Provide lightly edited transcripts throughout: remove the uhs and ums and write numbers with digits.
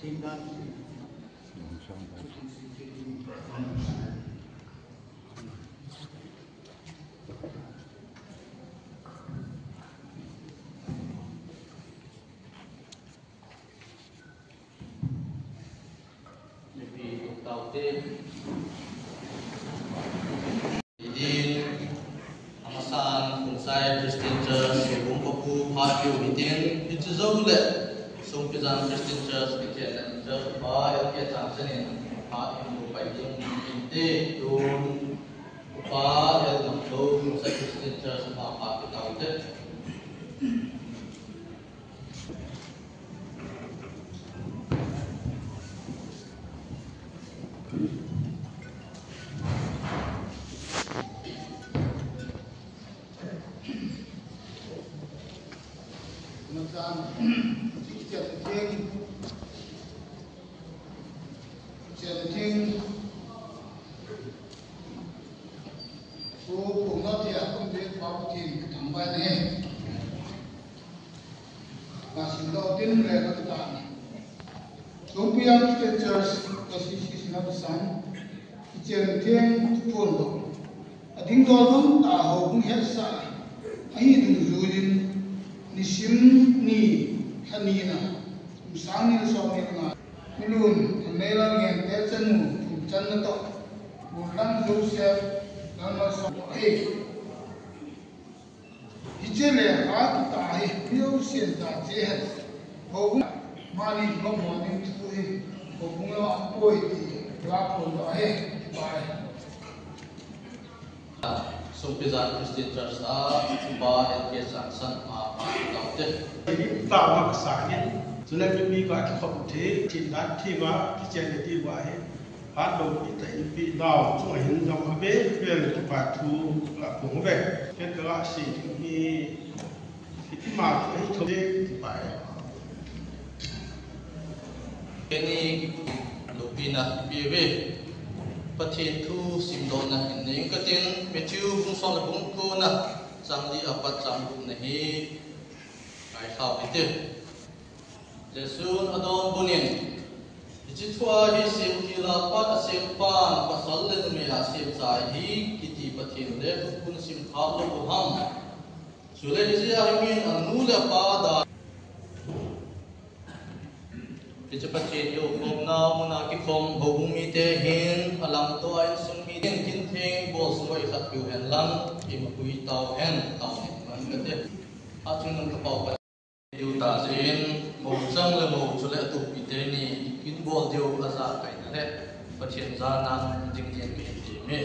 Jadi amasan Kunsai Christian Church Gồm có khu phát biểu ý kiến ít dấu lệ xung quanh rằng Christian Church cái chuyện là church phải cái trang chân này phát hiện một bài tiếng kinh tế luôn phá hiện một số Kunsai Christian Church phát cái đầu tết Sumpizan Christian Church ba et san san ma tawte ta ma sa ni chule mi ka khop the chin dat thi wa ki chen ti wa he ha do ti tai bi daw chu hin jong ha be vel tu pa thu la pung ve ken ka si ni ti ma ai tho de ti pa keni lupina biwe Pathin thu simdon na hinning katin Matthew kung son na kung ko na sangli apat sanggum na hi ay khao ite Jesun adon bunin Ichitwa hi sim kila pat asim pan pasal le me asim sai hi kiti pathin le kun sim khao lo ham sule ji arimin anu le pa da Pathin yo khom na muna ki khom hong mi te hin alam to ai sun mi den kin theng bol soi khat yu hen lam im kui tau hen tau ni man ka te a chung nang ka pau pa yu ta sin mo chang le mo chule tu pi te ni kin bol deu a za kai na le Pathin za nan jing jen mi ti me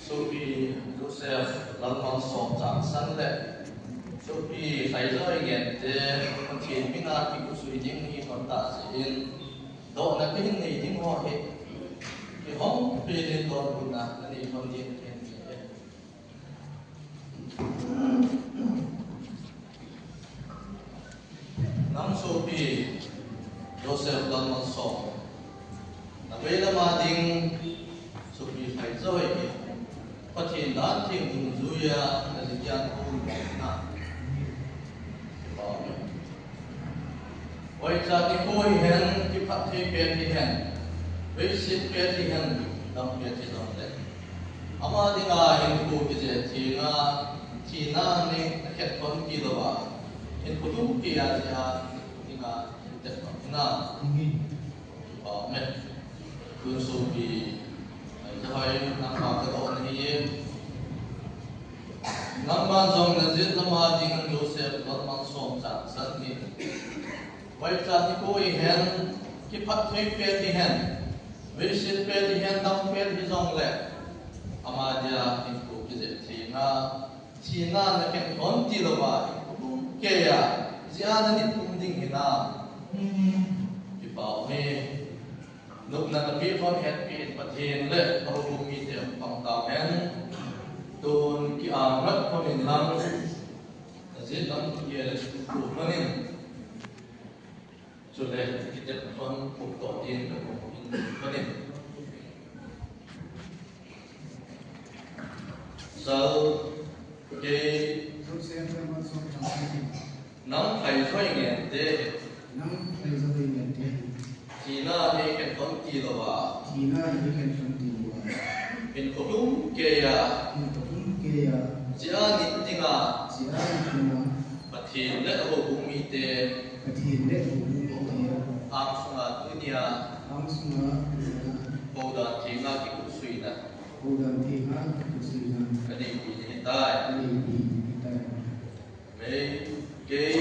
Sophie Joseph Lalman Som Chang San le Sophie khai roi gen te Pathin pina ki ku sui ding hi thon ta sin do na ke hin nei ding ho he ki hom pe le don bu na ni thon din ken ni nam Sophie Joseph Lalman Som na ve la ma ding Sophie khai roi Pathin dan thing dung zuya na zian kun na Wai cha ti koi hen ki phat thi pen ti hen wei sit pen ti hen dam pen ti dam le ama dinga hin ku ki je thi na ni khet kon ki lo ba hin ku tu ki ya ja dinga te na ba me kun so bi Hai nang ma ka do ni ye nang ma jong na zit na ma ding Joseph Lalman Som Chang San ni wai cha ti ko i hen ki phat thei pe ti hen wei sit pe ti hen dam pe ti jong le ama dia tin ko ki je thi na na ken kon ti lo ba ke ya zia na ni tum ding hina ki pao me lúc nào tập viết con hết cái Pathin lệ ở vùng miền Tây bằng tàu hen tôn cái rất có miền Nam diễn lắm kia là chủ nó nên chủ đề cái tập con phục tổ tiên của vùng Benin. Sau cái nắm thầy thôi nghe thế chỉ là cái cái con tì đó à in có đúng cái chỉ là nít tiếng à bắt hiện lệ hồ cũng mi thế am sunga dunia bầu đàn tiếng là cái cuộc suy nè cái này hiện tại mấy cái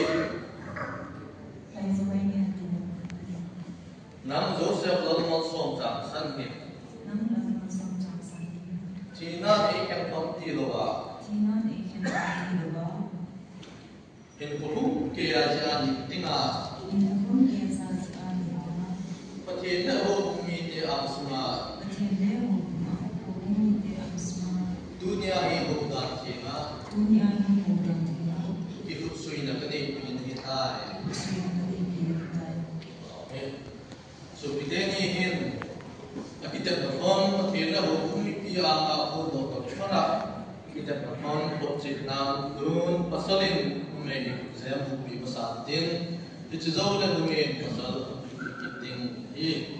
nắm Joseph lần một sống chẳng sanh hiệp chỉ là cái con tì đó à in có đúng cái chỉ là nít tiếng à bắt hiện lệ hồ cũng mi thế am sunga dunia ini bukan cina, hidup suina kini ingin kita. So kita ni hin, kita berfirman kita hukum ini angka bodoh kerana kita berfirman objek nam dun pasalin umai saya bukti pasatin, itu jauh dah umai pasal kita ini.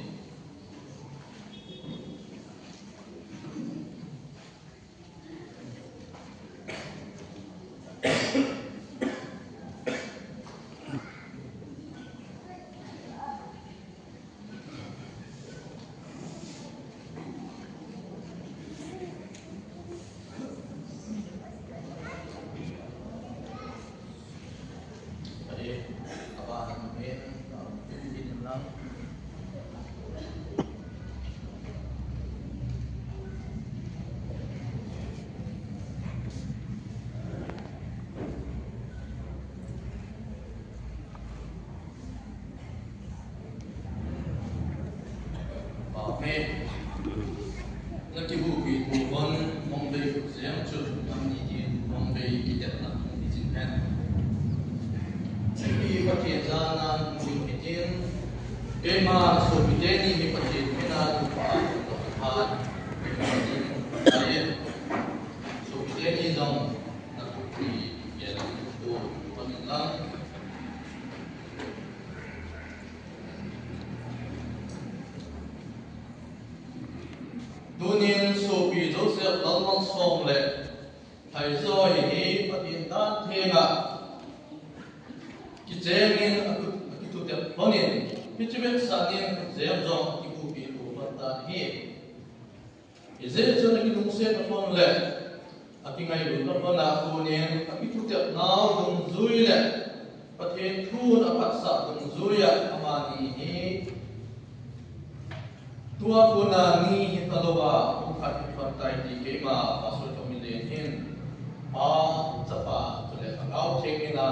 Nakibuki tuan Mumbai siang cuci kami di Mumbai kita nak izinkan. Jadi pakai jalan mungkin kema sobiteni ni pakai mina lupa lupa saya sobiteni jam nak pergi jalan itu pemilang. Dunia sopi Joseph lalman song le, hai so ini patintan tega, kijengin akitu tiap ponin, picibet sanin jam jom ibu ibu pantan hi. Izet jom akitu musim pon le, atingai lu pon aku ni akitu tiap nau dong zui le, patin tun apat sa dong zui ya amani hi. Tua guna ni hitaloba ukat pantai di kema pasal pemilihan cepat boleh agak cekina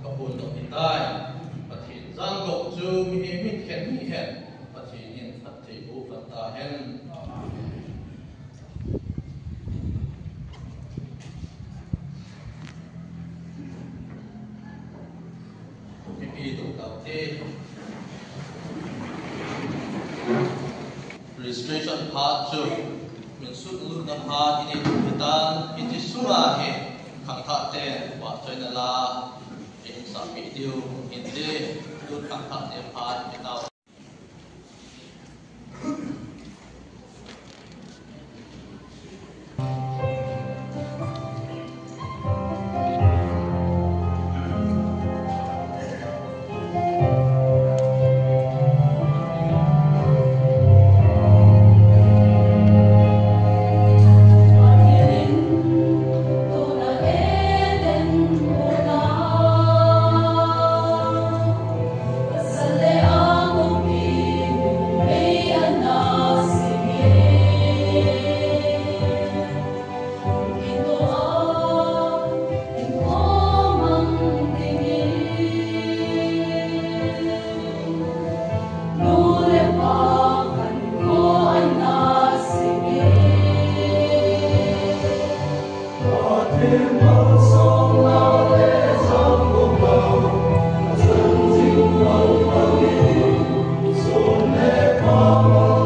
kapun dok hitai patin zanggok ju mihimit ken mihen patinin hati bu pantahen pipi tu kau te registration part tu mensut lu na part ini kita itu surah he kang tak te buat join la in sub video ini lu kang tak te part kita Come on.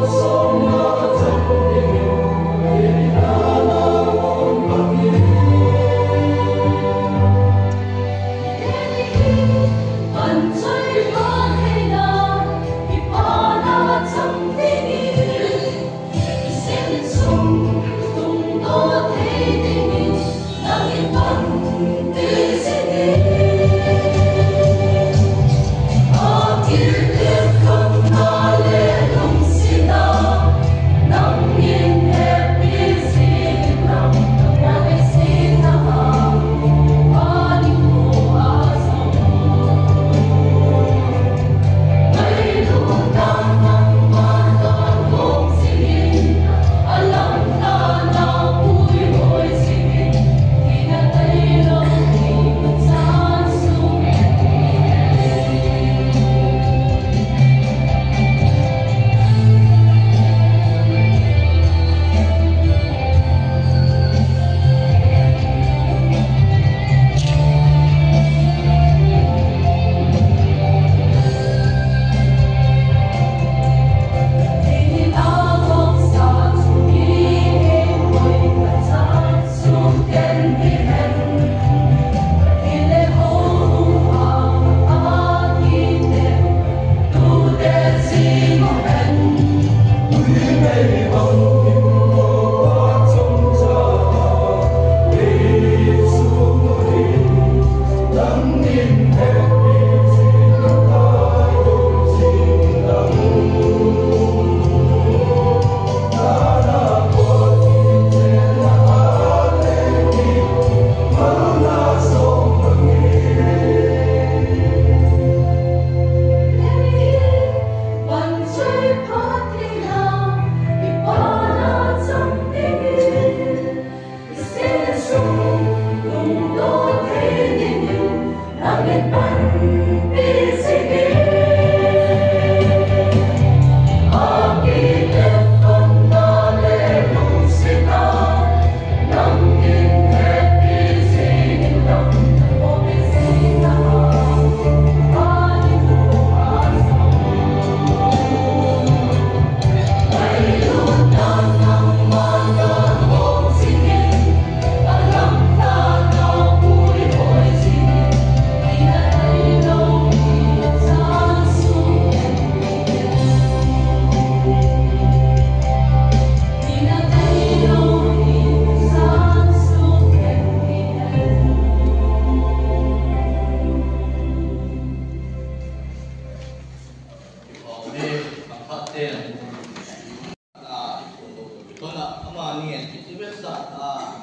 sa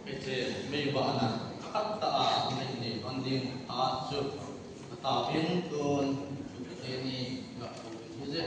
ete may ba na katta ni banding ta su ta pin tun ini ga je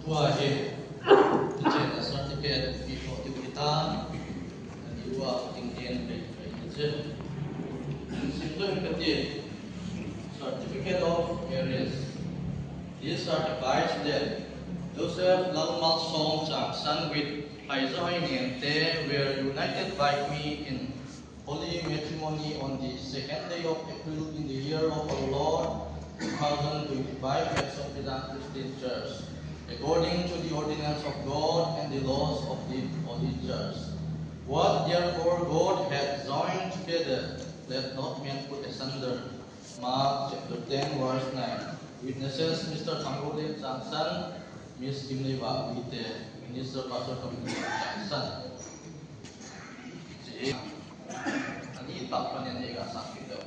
tua je je certificate before kita dan dua tinggian je simple kecil certificate of marriage. This certifies that Joseph Lalmal Song Jackson with Haizoi Niente were united by me in holy matrimony on the 2nd day of April in the year of our Lord 2025 at St. Peter Christian Church, according to the ordinance of God and the laws of the Holy Church. What therefore God hath joined together, let not man put asunder. Mark chapter 10 verse 9. Witnesses Mr. Tanggolin Johnson, Miss Kimneva Wite, Minister Pastor Community Johnson. Ani tak panen dia sakit tu.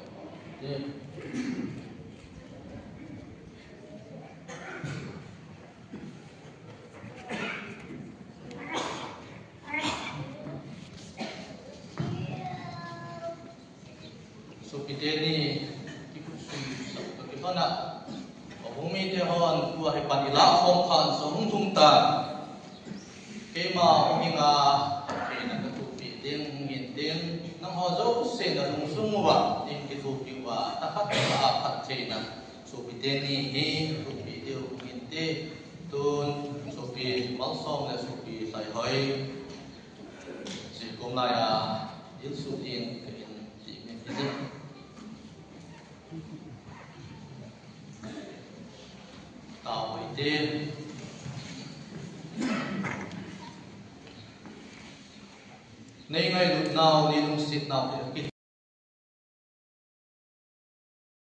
So kita ni ikut bagaimana? Bumi tehon kuah ipan ilah hongkan sohung tungta. Kema uminga kena ketupi ding ngin nang hozo sen da lungsung wa ding ketupi wa takat apat cina. So kita ni ketupi deu ngin tun sopi malsom le sopi sai hoi. Si komnaya il sutin kein si ngin tao với tên nên ngay lúc nào đi lung xịt nào thì